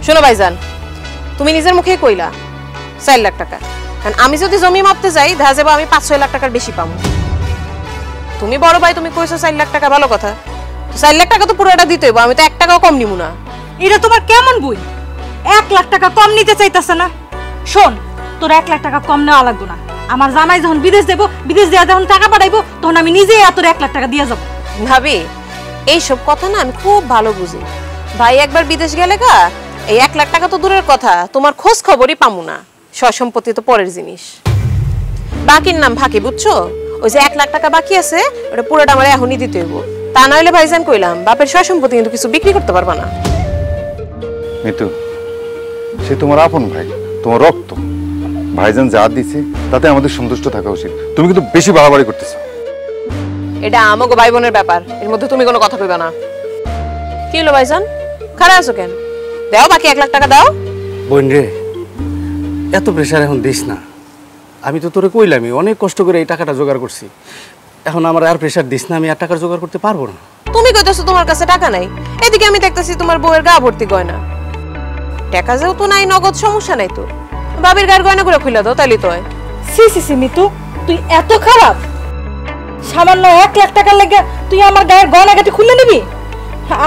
শোনো ভাইজান, তুমি নিজের মুখে কইলা 4 লাখ টাকা, কারণ আমি যদি জমি মাপতে যাই দেখা যাবে আমি 5-6 লাখ টাকার বেশি পাবো। তুমি বড় ভাই, তুমি কইছো 4 লাখ টাকা, ভালো কথা। 4 লাখ টাকা তো পুরোটা দিতে হইব, আমি তো 1 টাকাও কম নিব না। এটা তোমার কেমন বই? 1 লাখ টাকা কম নিতে চাইতাছে না? শোন, তোর 1 লাখ টাকা কম নেওয়া লাগবে না। আমার জামাই যখন বিদেশ দেবো, বিদেশ দেওয়া যখন টাকা পাঠাইবো, তখন আমি নিজেই তোর 1 লাখ টাকা দিয়ে যাবো। ভাবি, এইসব কথা না আমি খুব ভালো বুঝি। ভাই একবার বিদেশ গেলে গা, এই 1 লাখ টাকা তো দূরের কথা, তোমার খোঁজ খবরই পামু না। সয় সম্পত্তি তো পরের জিনিস। বাকির নাম ফাঁকি, বুঝছো? ওই যে 1 লাখ টাকা বাকি আছে, ওটা পুরোটা আমার এখনই দিতে হইব। তা নইলে ভাইজান কইলাম, বাপের সয় সম্পত্তি কিন্তু কিছু বিক্রি করতে পারবা না। মিতু, সে তোমার আপন ভাই, তোমার রক্ত। ভাইজান যা দিছে তাতে আমাদের সন্তুষ্ট থাকা উচিত। তুমি কিন্তু বেশি বাড়াবাড়ি করতেছো। এটা আমাগো ভাই বোনের ব্যাপার, এর মধ্যে তুমি কোনো কথা কইবা না। কি হলো ভাইজান, খারাপ আছো কেন? দাও বাকি 1 লাখ টাকা দাও। বোন রে, এত প্রেশার এখন দিস না। আমি তো তোরে কইলামই, অনেক কষ্ট করে এই টাকাটা জোগাড় করছি। এখন আমার আর প্রেশার দিস না, আমি আর টাকা জোগাড় করতে পারবো না। তুমি কইতেছো তোমার কাছে টাকা নাই, এদিকে আমি দেখতেছি তোমার বউয়ের গা ভর্তি গয়না। টাকা যেহেতু নাই, নগদ সমস্যা নাই তো, বাবির গায়ের গয়না করে খুলে দাও, তাইলে তো হয়। সি সি সি মিতু, তুই এত খারাপ? সামান্য 1 লাখ টাকার লেগে তুই আমার গায়ের গয়নাগাটি খুলে নিবি?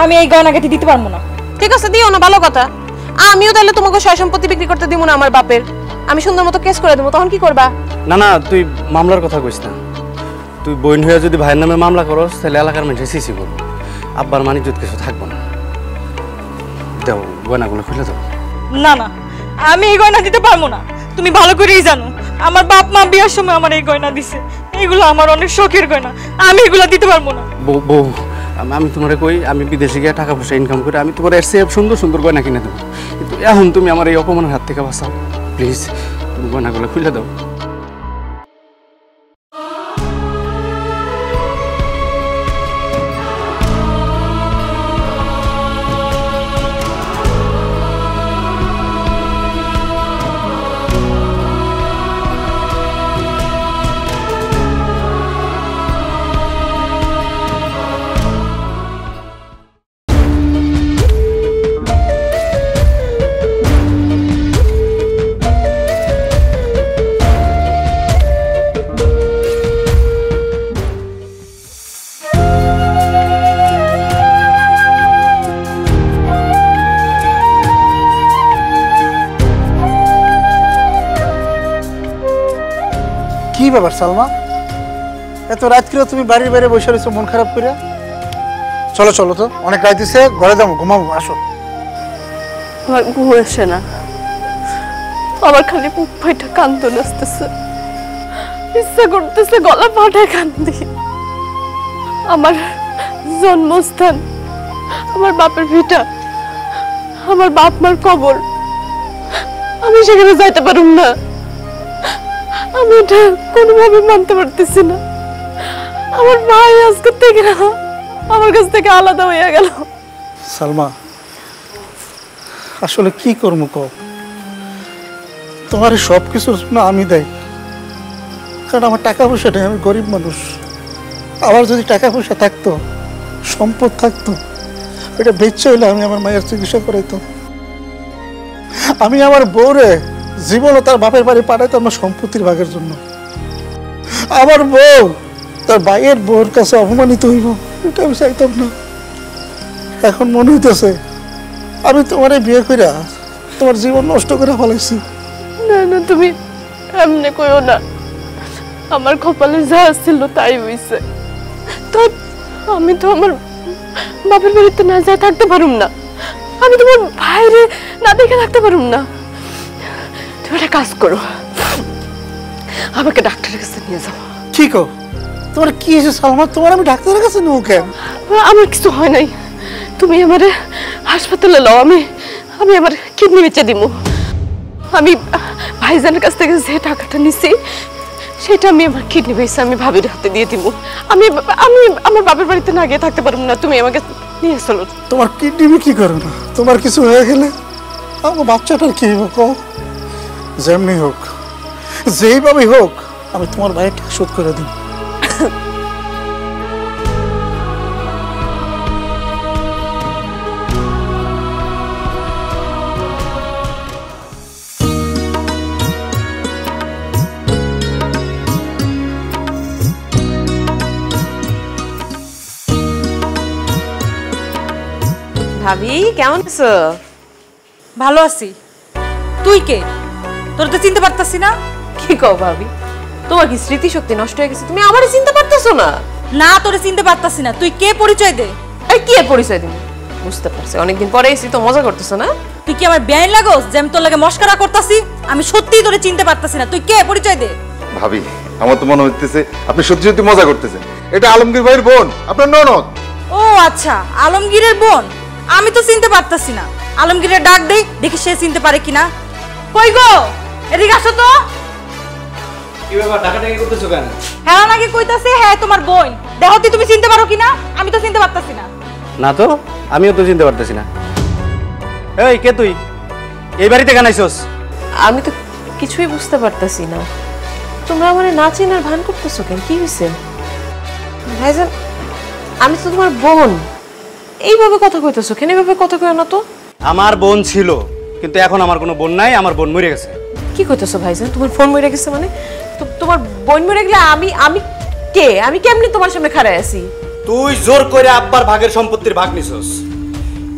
আমি এই গয়নাগাটি দিতে পারবো না। ঠিক আছে, দিও না, ভালো কথা। আমিও তাহলে তোমাকে সয় সম্পত্তি বিক্রি করতে দিব না আমার বাপের। আমি সুন্দর মতো কেস করে দেবো, তখন কি করবা? না না, তুই মামলার কথা কইস না। তুই বোন হয়ে যদি ভাইয়ের নামে মামলা করস, তাহলে এলাকার মানুষের সিসি করবো, আব্বার মানিজ্জত কিছু থাকবো না। দাও, গয়নাগুলো খুলে দাও। না না, আমি এই গয়না দিতে পারবো না। তুমি ভালো করেই জানো, আমার বাপ মা বিয়ার সময় আমার এই গয়না দিছে। এগুলো আমার অনেক শখের গয়না, আমি এগুলো দিতে পারবো না। বউ, আমি তোমারে কই, আমি বিদেশে গিয়ে টাকা পয়সা ইনকাম করে আমি তোমার এর চেয়ে সুন্দর সুন্দর গয়না কিনে দেবো। কিন্তু এখন তুমি আমার এই অপমানের হাত থেকে বাঁচাও প্লিজ। তুমি গয়নাগুলো খুলে দাও। কি ব্যাপার সালমা, এত রাত করে তুমি বাড়ির বাইরে বসে রয়েছো মন খারাপ করে? চলো চলো তো, অনেক রাত দিছে, ঘরে যাবো, ঘুমাবো, আসো। আমার ঘুম আসে না, আমার খালি বুক ফাইটা কান্দো আসতেছে, ইচ্ছা করতেছে গলা ফাটায় কান্দি। আমার জন্মস্থান, আমার বাপের ভিটা, আমার বাপ মার কবর, আমি সেখানে যাইতে পারুম না। আমি এটা কোনোভাবে মানতে পারতেছি না। আমার ভাই আজকে থেকে আমার কাছ থেকে আলাদা হয়ে গেল। সালমা, আসলে কি করবো কও? তোমার সব কিছুর জন্য আমি দেয়, কারণ আমার টাকা পয়সা নেই, আমি গরিব মানুষ। আমার যদি টাকা পয়সা থাকতো, সম্পদ থাকতো, এটা বেচে হইলে আমি আমার মায়ের চিকিৎসা করাইতাম। আমি আমার বউরে জীবনও তার বাপের বাড়ি পাঠাইতাম আমার সম্পত্তির ভাগের জন্য। আমার বউ তার ভাইয়ের বউর কাছে অপমানিত হইব, এটা আমি চাইতাম না। এখন মনে হইতেছে আমি তোমার বিয়ে করে তোমার জীবন নষ্ট করে ফেলাইছি। না না, তুমি এমনি কইও না। আমার কপালে যা ছিল তাই হইছে। তো আমি তো আমার বাপের বাড়িতে না যা থাকতে পারুম না, আমি তোমার ভাইরে না দেখে থাকতে পারুম না। তুমি একটা কাজ করো, আমাকে ডাক্তারের কাছে নিয়ে যাও। কি কো? তোমার কি হয়েছে সালমা? তোমার আমি ডাক্তারের কাছে নেবো কেন? আমার কিছু হয় নাই, তুমি আমারে হাসপাতালে লও। আমি আমার কিডনি বেচে দিব। আমি ভাইজানের কাছ থেকে যে টাকাটা নিছি সেটা আমি আমার কিডনি বেচে আমি ভাবির হাতে দিয়ে দিব। আমি আমার বাপের বাড়িতে না গিয়ে থাকতে পারবো না, তুমি আমাকে নিয়ে চলো। তোমার কিডনি বিক্রি করো না, তোমার কিছু হয়ে গেলে আমার বাচ্চাটার কি হইব কও? যেমনি হোক যেইভাবেই হোক আমি তোমার ভাইয়ের টাকা শোধ করে দিই। ভাবি কেমন আছো? ভালো আছি। তুই কে? তোর তো চিনতে পারতাছি না। কি কও ভাবি, তোমার কি স্মৃতিশক্তি নষ্ট হয়ে গেছে? তুমি আমারে চিনতে পারতেছো না? না, তোরে চিনতে পারতাছি না। তুই কে? পরিচয় দে। এই কি এর পরিচয় দিন? বুঝতে পারছি, অনেকদিন পরে এসেছি তো, মজা করতেছো না? তুই কি আমার বেআইন লাগোস যে আমি তোর লাগে মস্করা করতাছি? আমি সত্যিই তোরে চিনতে পারতাছি না। তুই কে? পরিচয় দে। ভাবি, আমার তো মনে হইতেছে আপনি সত্যি সত্যি মজা করতেছেন। এটা আলমগীর ভাইয়ের বোন, আপনার ননদ। ও আচ্ছা, আলমগীরের বোন। আমি তো চিনতে পারতাছি না। আলমগীরের ডাক দেই, দেখি সে চিনতে পারে কিনা। কই গো, এদিকে আসো তো। কি ব্যাপার, টাকাটাকি করতেছো কেন? হ্যাঁ নাকি কইতাছে হ্যাঁ তোমার বোন। দেখো তুই, তুমি চিনতে পারো কিনা? আমি তো চিনতে পারতাছি না। না তো, আমিও তো চিনতে পারতেছি না। এই কে তুই? এই বাড়িতে কেন আইছস? আমি তো কিছুই বুঝতে পারতেছি না। তোমরা মানে না চেনার ভান করতেছো কেন? কি হয়েছে? ভাইজান, আমি তো তোমার বোন। এইভাবে কথা কইতেছো কেন? এইভাবে কথা কইও না তো। আমার বোন ছিল, কিন্তু এখন আমার কোনো বোন নাই, আমার বোন মরে গেছে। কি কইতেছো ভাইজান? তোমার ফোন মরে গেছে মানে? তোমার বোন মরে গেলে আমি কে? আমি কেমনে তোমার সামনে খাড়ায় আছি? তুই জোর করে আব্বার ভাগের সম্পত্তির ভাগ নিছস।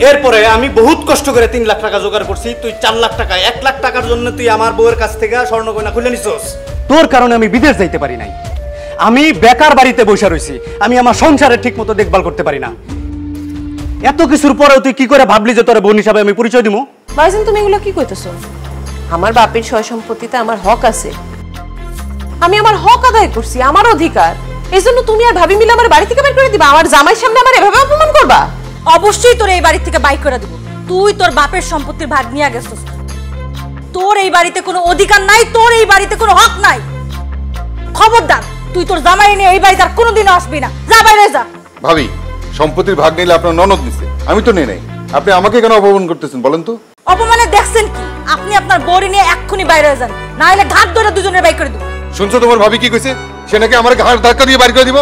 এরপরে আমি বহুত কষ্ট করে 3 লাখ টাকা জোগাড় করছি। তুই 4 লাখ টাকা, 1 লাখ টাকার জন্য তুই আমার বউয়ের কাছ থেকে স্বর্ণ গয়না খুলে নিছস। তোর কারণে আমি বিদেশ যাইতে পারি নাই। আমি বেকার বাড়িতে বসে রইছি। আমি আমার সংসারের ঠিক মতো দেখভাল করতে পারি না। এত কিছুর পরেও তুই কি করে ভাবলি যে তোর বোন হিসাবে আমি পরিচয় দিব? ভাইজান, তুমি এগুলো কি কইতেছো? আমার বাপের সয় সম্পত্তিতে আমার হক আছে। আমি আমার হক আদায় করছি, আমার অধিকার। এজন্য তুমি আর ভাবি মিলে আমার বাড়ি থেকে বের করে দিবা? আমার জামাইয়ের সামনে আমার এভাবে অপমান করবা? অবশ্যই তোর এই বাড়ি থেকে বাইক করে দেব। তুই তোর বাপের সম্পত্তির ভাগ নিয়ে গেছিস। তোর এই বাড়িতে কোনো অধিকার নাই, তোর এই বাড়িতে কোনো হক নাই। খবরদার, তুই তোর জামাই নিয়ে এই বাড়িতে আর কোনোদিনও আসবি না। যা বাইরে যা। ভাবি, সম্পত্তির ভাগ নিলে আপনার ননদ নিছে, আমি তো নেই নাই। আপনি আমাকে কেন অপমান করতেছেন বলেন তো? অপমানে দেখছেন কি? আপনি আপনার বড়ি নিয়ে এক্ষুনি বাইরে যান, না হলে ঘাট ধরে দুজনের বাইক করে দেব। শুনছো তোমার ভাবি কি কইছে? সে নাকি আমার ঘাড় ধাক্কা দিয়ে বাড়ি করে দিব।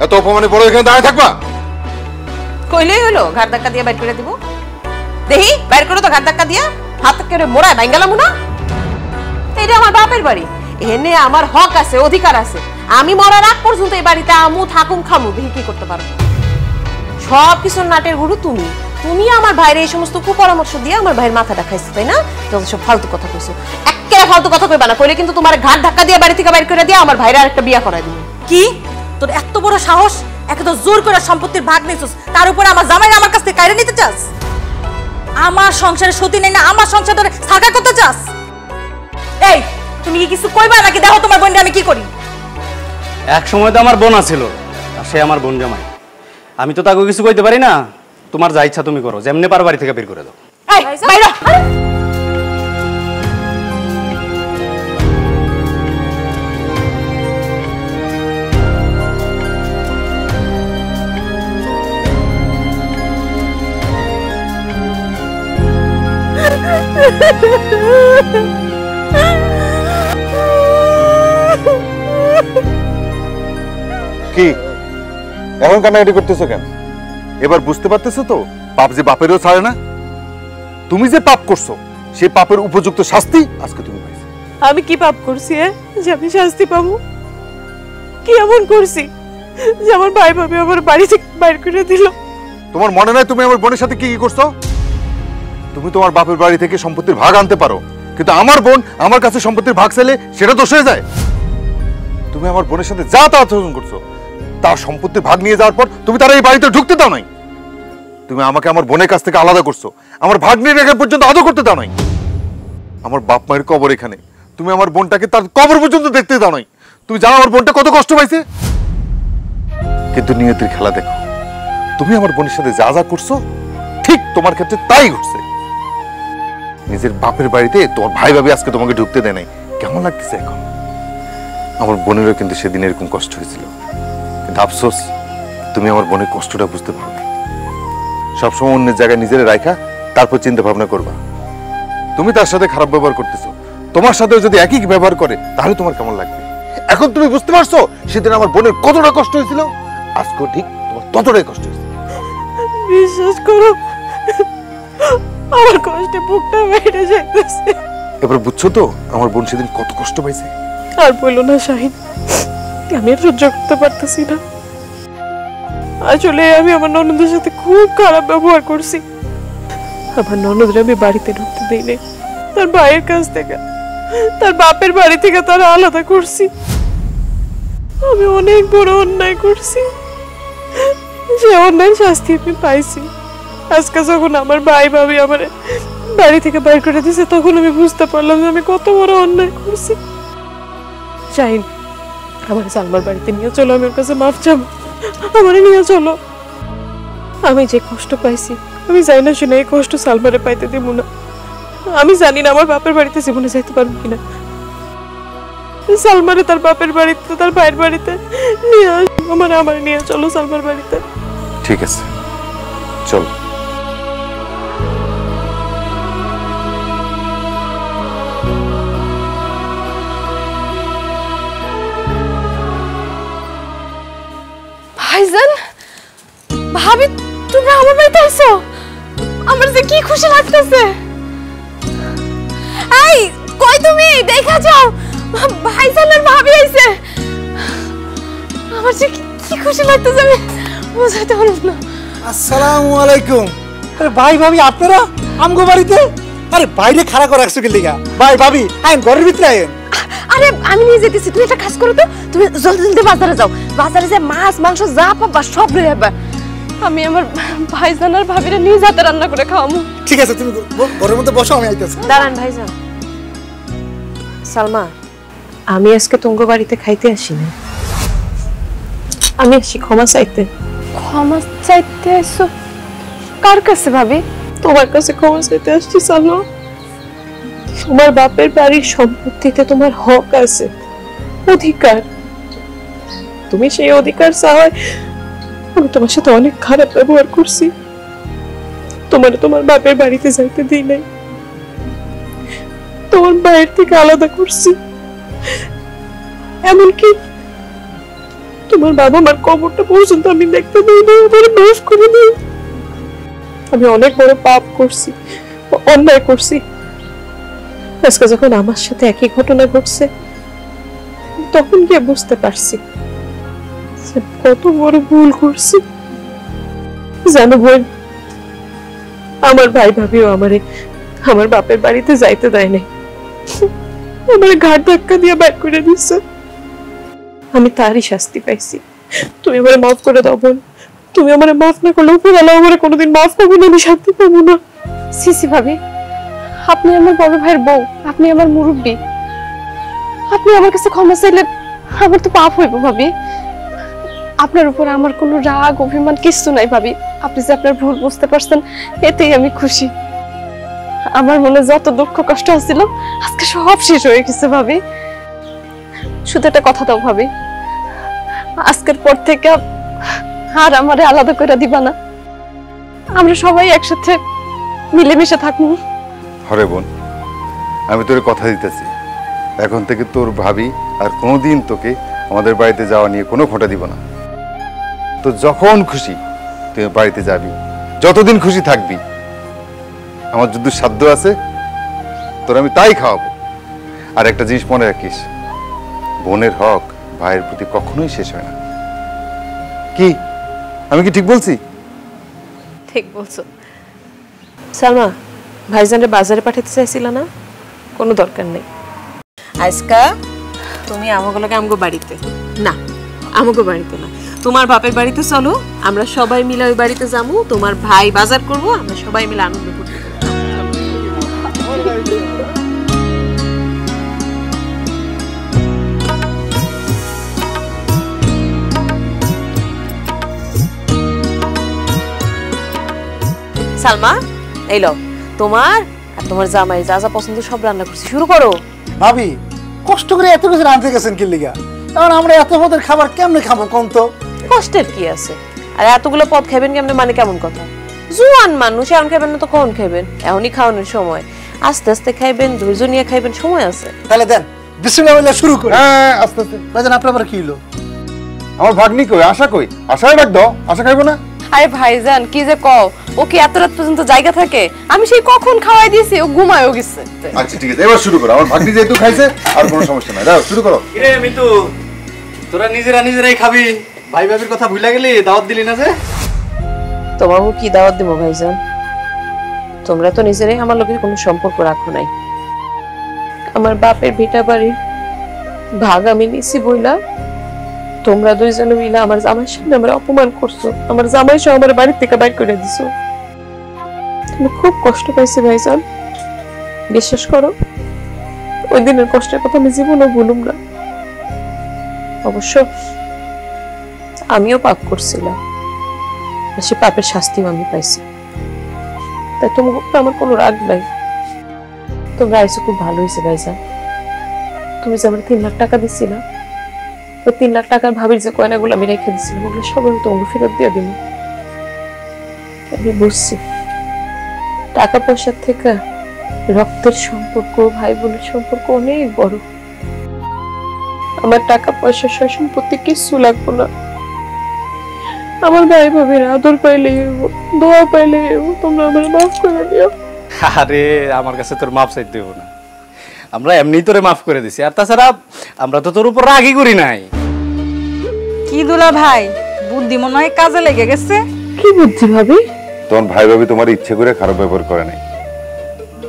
এত অপমানে বড় এখানে দাঁড়ায় থাকবা? কইলেই হলো ঘাট ধাক্কা দিয়ে বাইর করে দিব? দেহি বাইর করো তো ঘাট ধাক্কা দিয়া। হাত করে মোড়ায় ভাঙ্গালাম না। এটা আমার বাপের বাড়ি, এনে আমার হক আছে, অধিকার আছে। আমি মরার আগ পর্যন্ত এই বাড়িতে আমু থাকুম খামু, দেখি কি করতে পারো। সব কিছুর নাটের গুরু তুমি। তুমি আমার ভাইয়ের এই সমস্ত কুপরামর্শ দিয়ে আমার ভাইয়ের মাথাটা খাইছো, তাই না? যত সব ফালতু কথা কইছো। একেবারে ফালতু কথা কইবা না, কইলে কিন্তু তোমার ঘাট ধাক্কা দিয়ে বাড়ি থেকে বাইর করে দিয়ে আমার ভাইয়ের আরেকটা বিয়া করাই দিব। কি তোর এত বড় সাহস? একে তো জোর করে সম্পত্তির ভাগ নিছিস, তার উপরে আমার জামাইরা আমার কাছ থেকে কাইরে নিতে চাস? আমার সংসারে সতী নেই না, আমার সংসার ধরে সারকার করতে চাস? এই, তুমি কি কিছু কইবা নাকি দেখো তোমার বোনকে আমি কি করি? এক সময় তো আমার বোন আছিল, আর সে আমার বোন জামাই। আমি তো তাকে কিছু কইতে পারি না। তোমার যা ইচ্ছা তুমি করো, যেমনি পারো বাড়ি থেকে বের করে দাও। এই, বাইরে। কি এখন কান্নাকাটি করতেছো কেন? এবার বুঝতে পারতেছো তো পাপ যে বাপেরও ছাড়ে না? তুমি যে পাপ করছো সেই পাপের উপযুক্ত শাস্তি আজকে তুমি পাইছো। আমি কি পাপ করছি যে আমি শাস্তি পাবো? কি এমন করছি যে আমার ভাই ভাবি আমার বাড়ি থেকে বাইর করে দিল? তোমার মনে নাই তুমি আমার বোনের সাথে কি কি করছো? তুমি তোমার বাপের বাড়ি থেকে সম্পত্তির ভাগ আনতে পারো, কিন্তু আমার বোন আমার কাছে সম্পত্তির ভাগ চাইলে সেটা দোষ হয়ে যায়। তুমি আমার বোনের সাথে যা তা আচরণ করছো, তার সম্পত্তির ভাগ নিয়ে যাওয়ার পর তুমি তার এই বাড়িতে ঢুকতে দাও নাই। তুমি আমাকে আমার বোনের কাছ থেকে আলাদা করছো, আমার ভাগ নিয়ে রেখে পর্যন্ত আদর করতে দাও নাই। আমার বাপ মায়ের কবর এখানে, তুমি আমার বোনটাকে তার কবর পর্যন্ত দেখতে দাও নাই। তুমি জানো আমার বোনটা কত কষ্ট পাইছে? কিন্তু নিয়তির খেলা দেখো, তুমি আমার বোনের সাথে যা যা করছো ঠিক তোমার ক্ষেত্রে তাই ঘটছে। নিজের বাপের বাড়িতে তোমার ভাই ভাবি আজকে তোমাকে ঢুকতে দেয় নাই, কেমন লাগতেছে এখন? আমার বোনেরও কিন্তু সেদিন এরকম কষ্ট হয়েছিল, কিন্তু আফসোস তুমি আমার বোনের কষ্টটা বুঝতে পারো না। সবসময় অন্যের জায়গায় নিজের রাখা তারপর চিন্তা ভাবনা করবা। তুমি তার সাথে খারাপ ব্যবহার করতেছো, তোমার সাথে যদি একই ব্যবহার করে তাহলে তোমার কেমন লাগবে? এখন তুমি বুঝতে পারছো সেদিন আমার বোনের কতটা কষ্ট হয়েছিল, আজকেও ঠিক তোমার ততটাই কষ্ট হয়েছে। বিশ্বাস করো, আমার কষ্টে বুকটা বেড়ে যাইতেছে। এবার বুঝছো তো আমার বোন সেদিন কত কষ্ট পাইছে? আর বললো না শাহিন, আমি আর সহ্য করতে পারতেছি না। আসলে আমি আমার ননদের সাথে খুব খারাপ ব্যবহার করছি। আমার ননদরে আমি বাড়িতে ঢুকতে দিই নাই, তার ভাইয়ের কাছ থেকে, তার বাপের বাড়ি থেকে তারা আলাদা করছি। আমি অনেক বড় অন্যায় করছি, সে অন্যায় শাস্তি আমি পাইছি। আজকে যখন আমার ভাই ভাবি আমার বাড়ি থেকে বাইর করে দিয়েছে, তখন আমি বুঝতে পারলাম যে আমি কত বড় অন্যায় করছি। শাহিন, আমার সালমার বাড়িতে নিয়ে চলো, আমি ওর কাছে মাফ চাবো, আমারে নিয়ে চলো। আমি যে কষ্ট পাইছি, আমি জানি না শুনে এই কষ্ট সালমারে পাইতে দিব না। আমি জানি না আমার বাপের বাড়িতে জীবনে যাইতে পারবো কিনা। সালমারে তার বাপের বাড়িতে, তার ভাইয়ের বাড়িতে নিয়ে আসবো, আমার নিয়ে চলো সালমার বাড়িতে। ঠিক আছে, চলো। ভাইজান, ভাবি, তুমি আমার বাড়িতে আইছো, আমার যে কি খুশি লাগতেছে। এই কই তুমি, দেখা যাও, ভাইজান আর ভাবি আইছে। আমার যে কি খুশি লাগতেছে, আমি বুঝাইতে পারব না। আসসালামু আলাইকুম। আরে ভাই ভাবি আপনারা আমগো বাড়িতে? আরে বাইরে খাড়া করে রাখছো কি লিগা? ভাই ভাবি আইন ঘরের ভিতরে আইন। আরে আমি নিয়ে যেতেছি, তুমি একটা কাজ করো তো, তুমি জলদি জলদি বাজারে যাও, বাজারে যে মাছ মাংস যা পাবা সব লয়ে আইবা। আমি আমার ভাইজান আর ভাবিরা নিজ হাতে রান্না করে খাওয়ামু। ঠিক আছে, তুমি ঘরের মধ্যে বসো, আমি আইতেছি। দাঁড়ান ভাইজান। সালমা, আমি আজকে তুঙ্গ বাড়িতে খাইতে আসি না, আমি আসি ক্ষমা চাইতে। ক্ষমা চাইতে আসছো? কার কাছে ভাবি? তোমার কাছে ক্ষমা চাইতে আসছি সালমা। তোমার বাপের বাড়ির সম্পত্তিতে তোমার হক আছে, অধিকার। তুমি সেই অধিকার চাওয়ায় আমি তোমার সাথে অনেক খারাপ ব্যবহার করছি। তোমার বাপের বাড়িতে যাইতে দিই নাই, তোমার বাইরে থেকে আলাদা করছি। এমনকি তোমার বাবা মার কবরটা পর্যন্ত আমি দেখতে দিই না, ওদের মাফ করে দিই। আমি অনেক বড় পাপ করছি, অন্যায় করছি। আজকে যখন আমার সাথে একই ঘটনা ঘটছে, তখন গিয়ে বুঝতে পারছি কত বড় ভুল করছি। জানো বোন, আমার ভাই ভাবিও আমারে আমার বাপের বাড়িতে যাইতে দেয় নাই, আমার ঘাট ধাক্কা দিয়ে বাইর করে দিচ্ছে। আমি তারই শাস্তি পাইছি। তুমি আমারে মাফ করে দাও বোন, তুমি আমারে মাফ না করলে উপর আল্লাহ আমারে কোনোদিন মাফ করবে না, আমি শান্তি পাবো না। সিসি ভাবি, আপনি আমার বড় ভাইয়ের বউ, আপনি আমার মুরব্বী, আপনি আমার কাছে ক্ষমা চাইলে আমার তো পাপ হইব ভাবি। আপনার উপর আমার কোনো রাগ অভিমান কিছু নাই ভাবি। আপনি যে আপনার ভুল বুঝতে পারছেন, এতেই আমি খুশি। আমার মনে যত দুঃখ কষ্ট ছিল আজকে সব শেষ হয়ে গেছে ভাবি। শুধু একটা কথা দাও ভাবি, আজকের পর থেকে আর আমারে আলাদা করে দিবা না, আমরা সবাই একসাথে মিলেমিশে থাকবো। হরে বোন, আমি তোর কথা দিতেছি, এখন থেকে তোর ভাবি আর কোনোদিন তোকে আমাদের বাড়িতে যাওয়া নিয়ে কোনো খোঁটা দিব না। তো যখন খুশি তুই বাড়িতে যাবি, যতদিন খুশি থাকবি। আমার যদি সাধ্য আছে তোর আমি তাই খাওয়াবো। আর একটা জিনিস মনে রাখিস, বোনের হক ভাইয়ের প্রতি কখনোই শেষ হয় না। কি আমি কি ঠিক বলছি? ঠিক বলছো। সালমা, ভাইজানরে বাজারে পাঠাতে চাইছিল না? কোনো দরকার নেই। আজকা তুমি আমাগুলোকে আমগো বাড়িতে না, আমাগো বাড়িতে না, তোমার বাপের বাড়িতে চলো, আমরা সবাই মিলে ওই বাড়িতে যাবো। তোমার ভাই বাজার করবো, আমরা সবাই মিলে আনন্দ করবো। সালমা, এই লো তোমার আর তোমার জামাই যা যা পছন্দ সব রান্না করছি, শুরু করো। ভাবি কষ্ট করে এত কিছু রাঁধতে গেছেন কি লিগা? এখন আমরা এত পদের খাবার কেমনে খাবো কোন তো? কষ্টের কি আছে? আর এতগুলো পদ খাবেন কেমনে, মানে কেমন কথা? জোয়ান মানুষ এখন খাবেন না তো কখন খাবেন? এখনই খাওয়ানোর সময়। আস্তে আস্তে খাইবেন, ধৈর্য নিয়ে খাইবেন, সময় আছে। তাহলে দেন বিসমিল্লাহ বলে শুরু করি। হ্যাঁ আস্তে আস্তে। ভাইজান আপনার আবার কি হলো? আমার ভাগ্নি কই? আশা কই? আশায় ডাক দাও, আশা খাইবো না? আরে ভাইজান কি যে কও, ও কি এত রাত পর্যন্ত জায়গা থাকে? আমি সেই কখন খাওয়াই দিয়েছি, ও ঘুমায়ও গেছে। আচ্ছা ঠিক আছে, এবার শুরু করো। আমার ভাগ্নি যেহেতু খাইছে আর কোনো সমস্যা নাই, দাও শুরু করো। কিরে মিতু, তোরা নিজেরাই খাবি, ভাই ভাবির কথা ভুলে গেলি, দাওয়াত দিলি না যে? তোমাকে কি দাওয়াত দেবো ভাইজান? তোমরা তো নিজেরাই আমার লোকের কোনো সম্পর্ক রাখো নাই। আমার বাপের ভিটা বাড়ির ভাগ আমি নিছি বইলা তোমরা দুইজনে মিলে আমার জামাইয়ের সামনে আমার অপমান করছো, আমার জামাই সহ আমার বাড়ির থেকে বাইর করে দিছো। তুমি খুব কষ্ট পাইছি ভাইজান, বিশ্বাস করো। ওই দিনের কষ্টের কথা আমি জীবনও ভুলুম না। অবশ্য আমিও পাপ করছিলাম, সে পাপের শাস্তিও আমি পাইছি। তাই তোমার আমার কোনো রাগ নাই। তোমরা আইসো খুব ভালো হয়েছে ভাইজান। তুমি যে আমার 3 লাখ টাকা দিচ্ছিলা, ওই 3 লাখ টাকার ভাবির যে গয়নাগুলো আমি রেখে দিচ্ছিলাম, ওগুলো সবাই তোমাকে ফেরত দিয়ে দিন। আমি বুঝছি টাকা পয়সার থেকে রক্তের সম্পর্ক, ভাই বোনের সম্পর্ক অনেক বড়। আমার টাকা পয়সা সয় সম্পত্তি কিচ্ছু লাগবো না। আমার ভাই ভাবির আদর পাইলে, দোয়া পাইলে তোমরা আমার মাফ করে দিও। আরে আমার কাছে তোর মাফ চাইতে দেবো না, আমরা এমনি তোরে মাফ করে দিছি। আর তাছাড়া আমরা তো তোর উপর রাগই করি নাই। কি দুলা ভাই, বুদ্ধি মনে হয় কাজে লেগে গেছে। কি বুদ্ধি ভাবি? তোমার ভাই ভাবি তোমার ইচ্ছে করে খারাপ ব্যবহার করে নাই,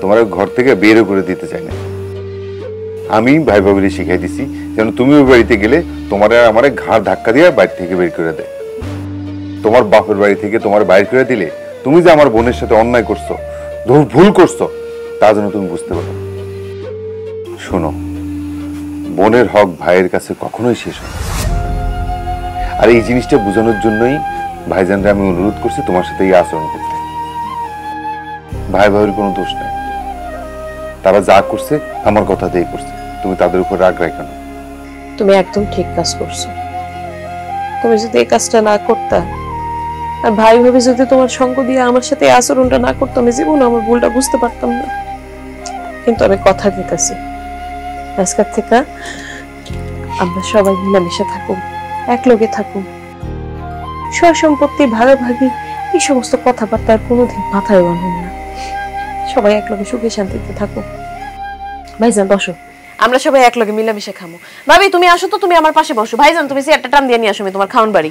তোমার ঘর থেকে বেরও করে দিতে চাই না। আমি ভাই ভাবিরে শিখাই দিছি যেন তুমি ওই বাড়িতে গেলে তোমার আর আমার ঘাড় ধাক্কা দিয়ে বাড়ি থেকে বের করে দেয়। তোমার বাপের বাড়ি থেকে তোমার বাইর করে দিলে তুমি যে আমার বোনের সাথে অন্যায় করছো, ভুল করছো, তা যেন তুমি বুঝতে পারো। শোনো, বোনের হক ভাইয়ের কাছে কখনোই শেষ হয় না। আর এই জিনিসটা বোঝানোর জন্যই ভাইজানরা আমি অনুরোধ করছি তোমার সাথে এই আচরণ করতে। ভাই ভাইয়ের কোনো দোষ নাই, তারা যা করছে আমার কথা দিয়ে করছে, তুমি তাদের উপর রাগ রাখো না। তুমি একদম ঠিক কাজ করছো। তুমি যদি এই কাজটা না করতা, আর ভাই ভাবি যদি তোমার সঙ্গ দিয়ে আমার সাথে এই আচরণটা না করতো, আমি জীবনে আমার ভুলটা বুঝতে পারতাম না। কিন্তু আমি কথা দিতেছি, আজকের থেকে আমরা সবাই মিলেমিশে থাকুক, একলগে থাকুক। সয় সম্পত্তি ভাগাভাগি এই সমস্ত কথাবার্তা আর কোনোদিন মাথায় আনুন না। সবাই একলগে সুখে শান্তিতে থাকুক। ভাইজান বসো, আমরা সবাই একলগে মিলেমিশে খামো। ভাবি তুমি আসো তো, তুমি আমার পাশে বসো। ভাইজান তুমি চেয়ারটা টান দিয়ে নিয়ে আসো, আমি তোমার খাওয়ান বাড়ি।